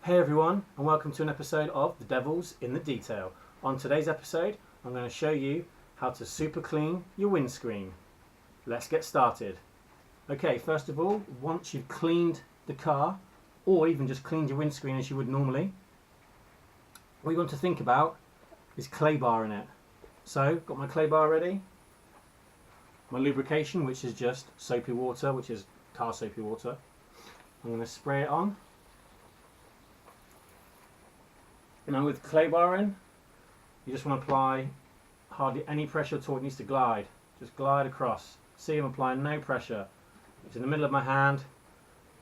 Hey everyone, and welcome to an episode of The Devil's in the Detail. On today's episode, I'm going to show you how to super clean your windscreen. Let's get started. Okay, first of all, once you've cleaned the car, or even just cleaned your windscreen as you would normally, what you want to think about is clay bar in it. So, got my clay bar ready, my lubrication, which is just soapy water, which is car soapy water. I'm going to spray it on. Now with clay bar in, you just want to apply hardly any pressure at all. It needs to glide. Just glide across. See, I'm applying no pressure. It's in the middle of my hand.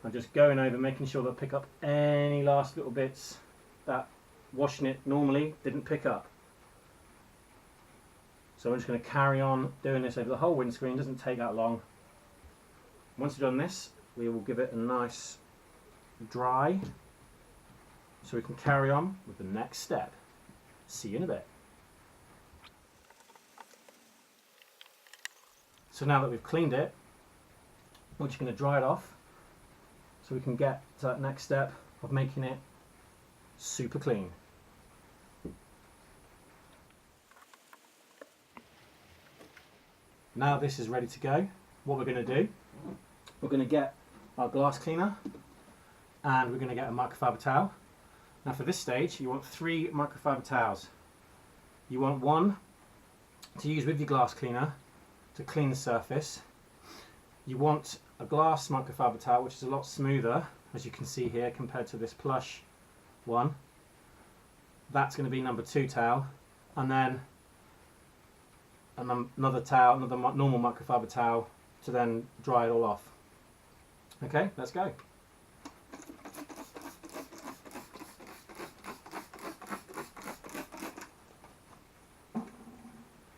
I'm just going over, making sure that I pick up any last little bits that washing it normally didn't pick up. So I'm just going to carry on doing this over the whole windscreen. It doesn't take that long. Once we've done this, we will give it a nice dry, so we can carry on with the next step. See you in a bit. So now that we've cleaned it, we're just going to dry it off so we can get to that next step of making it super clean. Now this is ready to go. What we're going to do, we're going to get our glass cleaner and we're going to get a microfiber towel. Now for this stage, you want 3 microfiber towels. You want one to use with your glass cleaner to clean the surface. You want a glass microfiber towel, which is a lot smoother, as you can see here, compared to this plush one. That's going to be number 2 towel. And then another towel, another normal microfiber towel to then dry it all off. Okay, let's go.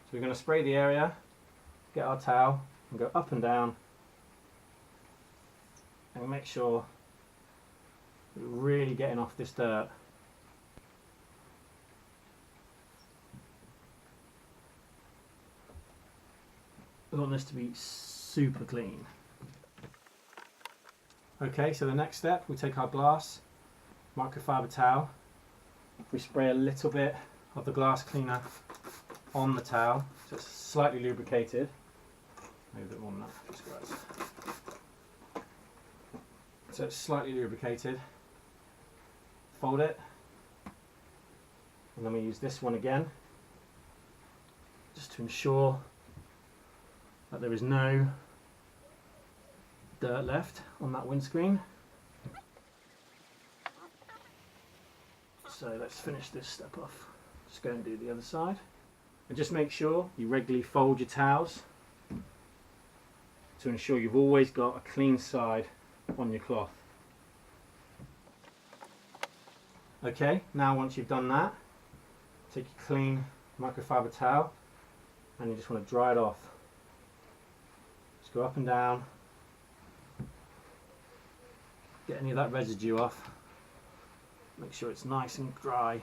So we're going to spray the area, get our towel and go up and down and make sure we're really getting off this dirt. We want this to be super clean. Okay, so the next step, we take our glass microfiber towel, we spray a little bit of the glass cleaner on the towel, so it's slightly lubricated. Maybe a bit more than that, just right. So it's slightly lubricated. Fold it, and then we use this one again, just to ensure that there is no dirt left on that windscreen. So let's finish this step off. Just go and do the other side. And just make sure you regularly fold your towels to ensure you've always got a clean side on your cloth. Okay, now once you've done that, take your clean microfiber towel and you just want to dry it off. Just go up and down, get any of that residue off, make sure it's nice and dry.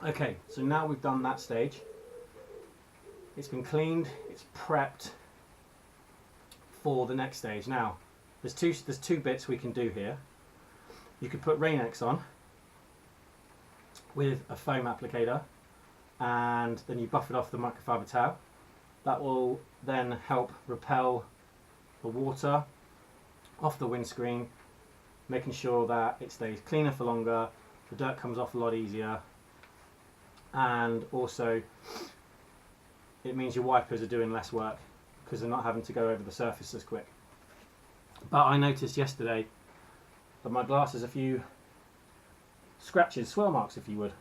Okay, so now we've done that stage. It's been cleaned, it's prepped for the next stage. Now, there's two bits we can do here. You could put RainX on with a foam applicator and then you buff it off the microfiber towel. That will then help repel the water off the windscreen, making sure that it stays cleaner for longer, the dirt comes off a lot easier, and also it means your wipers are doing less work because they're not having to go over the surface as quick. But I noticed yesterday that my glass has a few scratches, swirl marks if you would.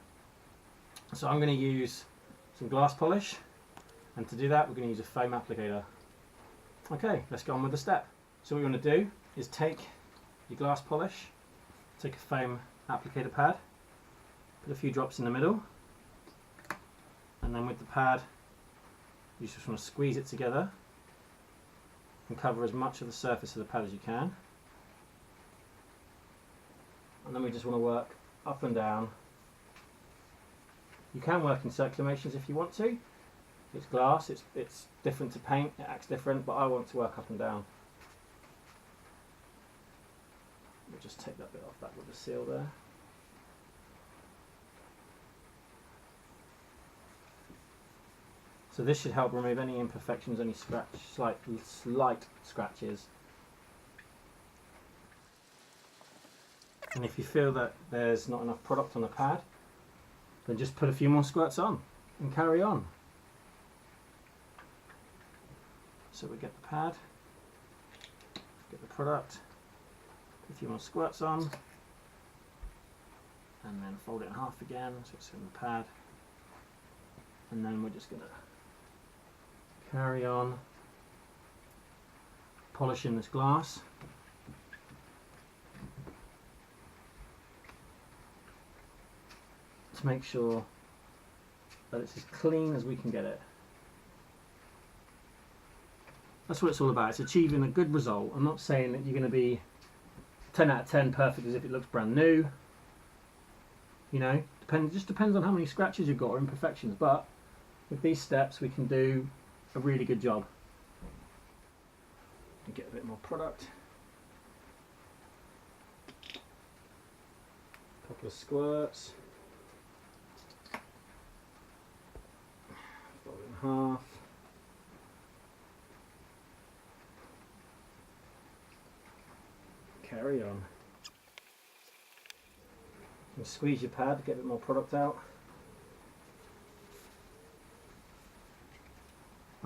So I'm going to use some glass polish, and to do that we're going to use a foam applicator. Okay, let's go on with the step. So what you want to do is take your glass polish, take a foam applicator pad, put a few drops in the middle, and then with the pad you just want to squeeze it together and cover as much of the surface of the pad as you can. And then we just want to work up and down. You can work in circular motions if you want to. It's glass, it's different to paint, it acts different, but I want to work up and down. We'll just take that bit off that with the seal there. So this should help remove any imperfections, any slight scratches. And if you feel that there's not enough product on the pad, then just put a few more squirts on and carry on. So we get the pad, get the product, put a few more squirts on, and then fold it in half again so it's in the pad. And then we're just going to carry on polishing this glass. To make sure that it's as clean as we can get it. That's what it's all about. It's achieving a good result. I'm not saying that you're going to be 10 out of 10 perfect as if it looks brand new. You know, just depends on how many scratches you've got or imperfections. But with these steps, we can do a really good job. And get a bit more product. A couple of squirts. Fold it in half. Carry on. And squeeze your pad to get a bit more product out.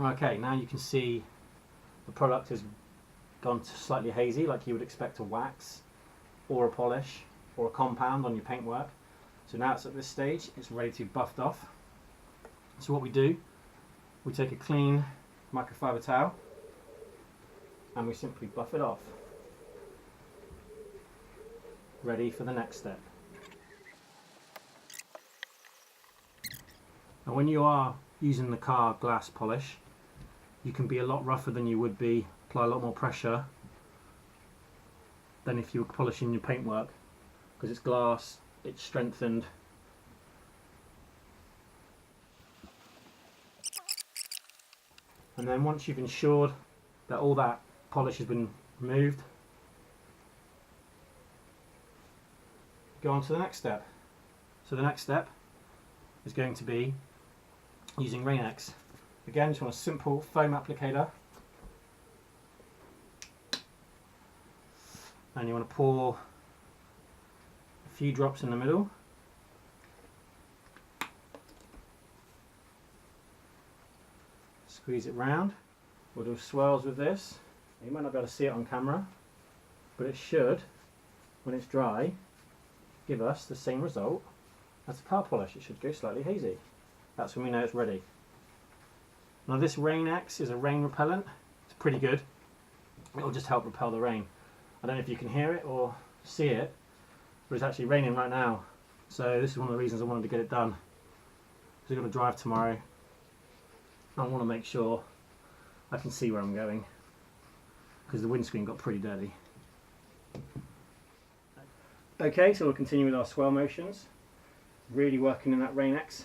Okay, now you can see the product has gone to slightly hazy, like you would expect a wax or a polish or a compound on your paintwork. So now it's at this stage, it's ready to be buffed off. So what we do, we take a clean microfiber towel and we simply buff it off. Ready for the next step. And when you are using the car glass polish, you can be a lot rougher than you would be, apply a lot more pressure than if you were polishing your paintwork, because it's glass, it's strengthened. And then once you've ensured that all that polish has been removed, go on to the next step. So the next step is going to be using RainX. Again, just want a simple foam applicator, and you want to pour a few drops in the middle. Squeeze it round. We'll do swirls with this. You might not be able to see it on camera, but it should, when it's dry, give us the same result as the car polish. It should go slightly hazy. That's when we know it's ready. Now this RainX is a rain repellent. It's pretty good. It'll just help repel the rain. I don't know if you can hear it or see it, but it's actually raining right now. So this is one of the reasons I wanted to get it done. Because I've got to drive tomorrow. I want to make sure I can see where I'm going, because the windscreen got pretty dirty. Okay, so we'll continue with our swirl motions. Really working in that RainX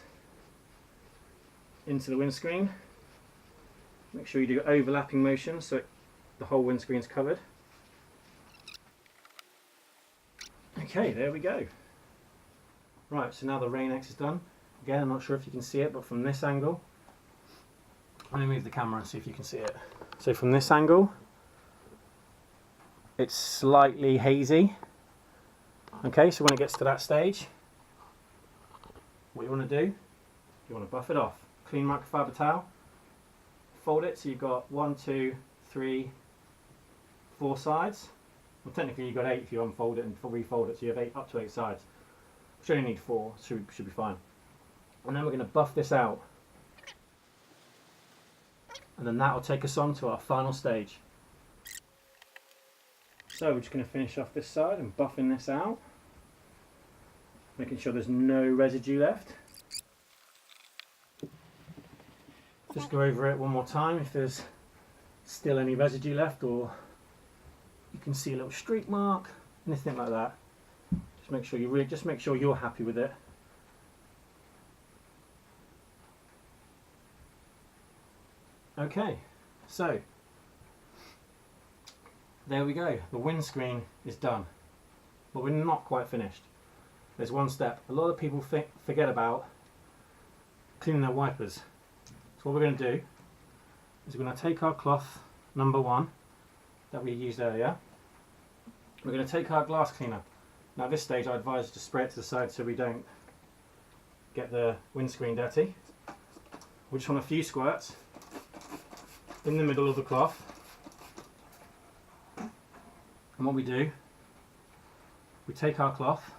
into the windscreen. Make sure you do overlapping motions so the whole windscreen is covered. Okay, there we go. Right, so now the RainX is done. Again, I'm not sure if you can see it, but from this angle, let me move the camera and see if you can see it. So from this angle, it's slightly hazy. Okay, so when it gets to that stage, what you want to do, you want to buff it off. Clean microfiber towel, fold it so you've got 1, 2, 3, 4 sides. Well, technically you've got 8 if you unfold it and refold it, so you have 8 up to 8 sides. You only need 4, so should be fine. And then we're going to buff this out. And then that will take us on to our final stage. So we're just going to finish off this side and buffing this out, making sure there's no residue left. Just go over it one more time if there's still any residue left, or you can see a little streak mark, anything like that. Just make sure you're happy with it. Okay, so there we go. The windscreen is done. but we're not quite finished. There's one step. A lot of people forget about cleaning their wipers. So what we're going to do is we're going to take our cloth number 1 that we used earlier. We're going to take our glass cleaner. Now at this stage I advise you to spray it to the side so we don't get the windscreen dirty. We just want a few squirts in the middle of the cloth. And what we do, we take our cloth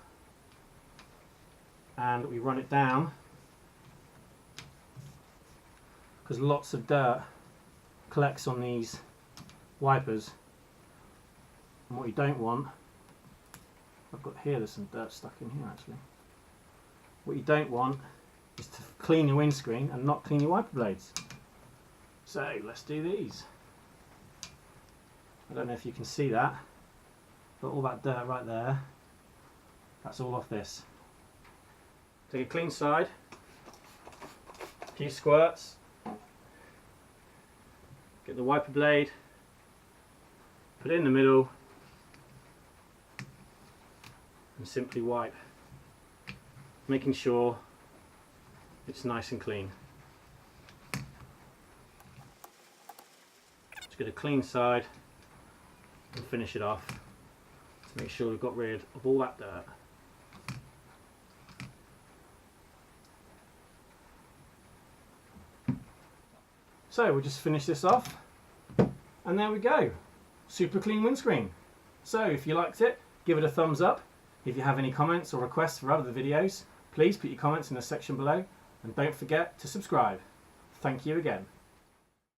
and we run it down, because lots of dirt collects on these wipers, and what you don't want, I've got here, there's some dirt stuck in here actually, what you don't want is to clean your windscreen and not clean your wiper blades. So let's do these. I don't know if you can see that, but all that dirt right there, that's all off this. Take a clean side, a few squirts, get the wiper blade, put it in the middle and simply wipe, making sure it's nice and clean. Just get a clean side and finish it off to make sure we've got rid of all that dirt. So we'll just finish this off, and there we go, super clean windscreen. So if you liked it, give it a thumbs up. If you have any comments or requests for other videos, please put your comments in the section below, and don't forget to subscribe. Thank you again.